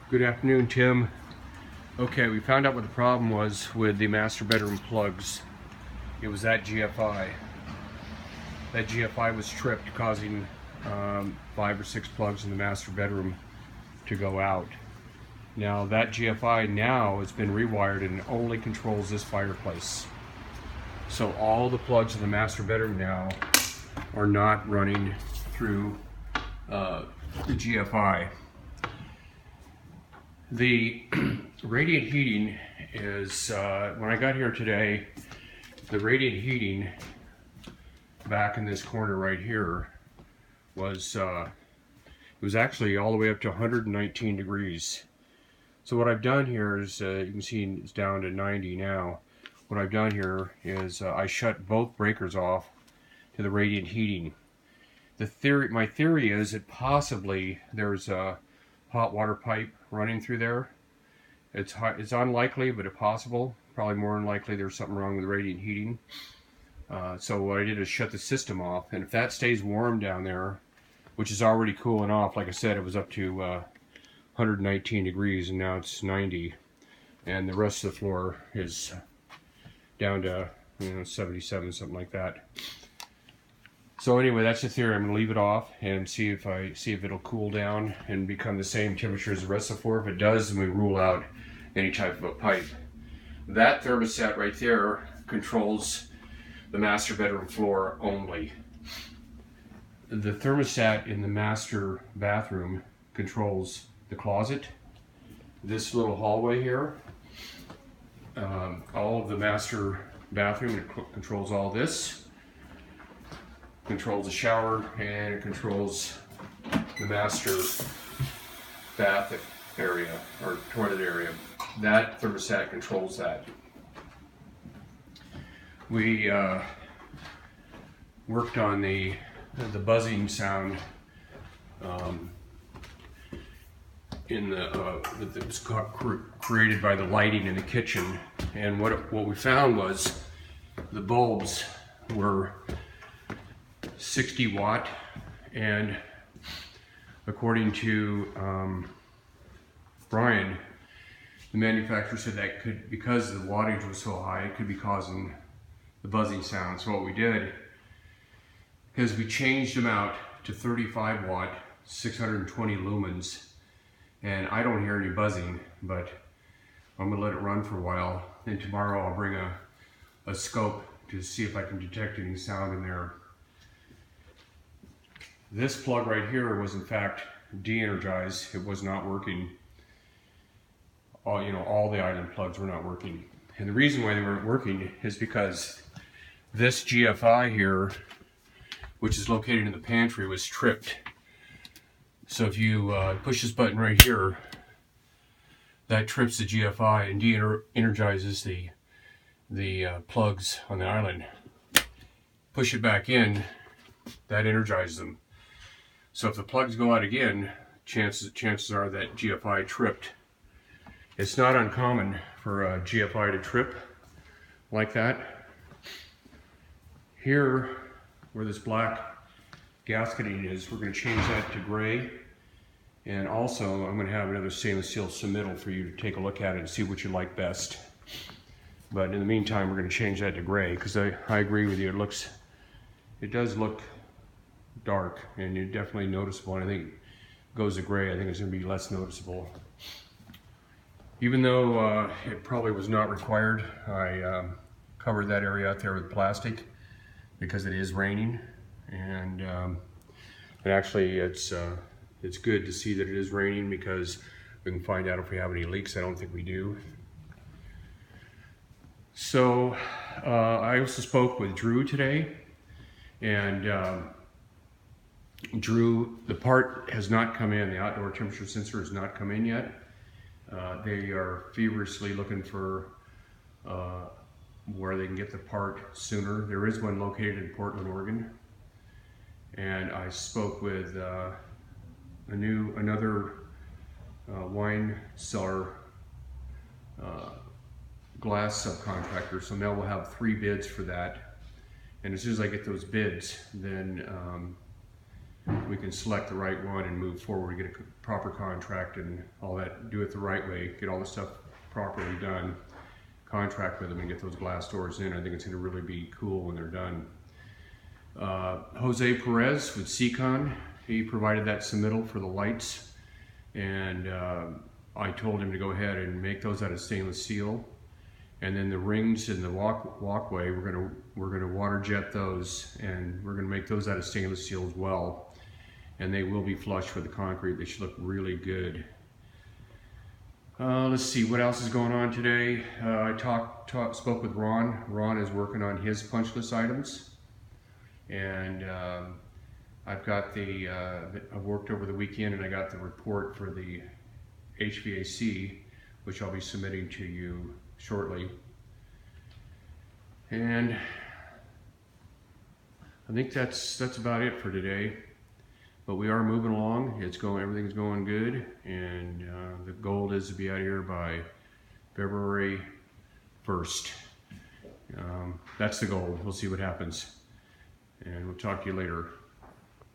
Good afternoon, Tim. Okay, we found out what the problem was with the master bedroom plugs. It was that GFI. That GFI was tripped, causing 5 or 6 plugs in the master bedroom to go out. Now that GFI now has been rewired and only controls this fireplace. So all the plugs in the master bedroom now are not running through the GFI. The radiant heating is, when I got here today, the radiant heating back in this corner right here was, it was actually all the way up to 119 degrees. So what I've done here is, you can see it's down to 90 now. What I've done here is I shut both breakers off to the radiant heating. My theory is that possibly there's a hot water pipe running through there. It's unlikely, but it's possible. Probably more than likely there's something wrong with the radiant heating. So what I did is shut the system off, and if that stays warm down there, which is already cooling off, like I said, it was up to 119 degrees and now it's 90, and the rest of the floor is down to 77, something like that. So anyway, that's the theory. I'm going to leave it off and see if it'll cool down and become the same temperature as the rest of the floor. If it does, then we rule out any type of a pipe. That thermostat right there controls the master bedroom floor only. The thermostat in the master bathroom controls the closet, this little hallway here, all of the master bathroom. It controls all this. Controls the shower, and it controls the master bath area or toilet area. That thermostat controls that. We worked on the buzzing sound that was created by the lighting in the kitchen, and what we found was the bulbs were 60 watt, and according to Brian, the manufacturer said that could, because the wattage was so high, it could be causing the buzzing sound. So what we did is we changed them out to 35 watt, 620 lumens, and I don't hear any buzzing, but I'm gonna let it run for a while. Then tomorrow I'll bring a scope to see if I can detect any sound in there. This plug right here was in fact de-energized. It was not working. All the island plugs were not working. And the reason why they weren't working is because this GFI here, which is located in the pantry, was tripped. So if you push this button right here, that trips the GFI and de-energizes the plugs on the island. Push it back in, that energizes them. So if the plugs go out again, chances are that GFI tripped. It's not uncommon for a GFI to trip like that. Here, where this black gasketing is, we're going to change that to gray. And also, I'm going to have another stainless steel submittal for you to take a look at it and see what you like best. But in the meantime, we're going to change that to gray, because I agree with you. It does look dark, and you're definitely noticeable. And I think it goes to gray, I think it's going to be less noticeable. Even though it probably was not required, I covered that area out there with plastic because it is raining, and actually it's good to see that it is raining, because we can find out if we have any leaks. I don't think we do. So I also spoke with Drew today, and Drew, the part has not come in. The outdoor temperature sensor has not come in yet. They are feverishly looking for where they can get the part sooner. There is one located in Portland, Oregon. And I spoke with another wine cellar glass subcontractor. So now we'll have 3 bids for that. And as soon as I get those bids, then we can select the right one and move forward, get a proper contract and all that, do it the right way, get all the stuff properly done, contract with them and get those glass doors in. I think it's going to really be cool when they're done. Jose Perez with Seacon, he provided that submittal for the lights, and I told him to go ahead and make those out of stainless steel. And then the rings in the walkway, we're gonna water jet those, and we're gonna make those out of stainless steel as well. And they will be flush with the concrete. They should look really good. Let's see what else is going on today. I spoke with Ron. Ron is working on his punch list items, and I've got I've worked over the weekend and I got the report for the HVAC, which I'll be submitting to you shortly. And I think that's about it for today. But we are moving along. Everything's going good, and the goal is to be out of here by February 1st. That's the goal. We'll see what happens, and we'll talk to you later.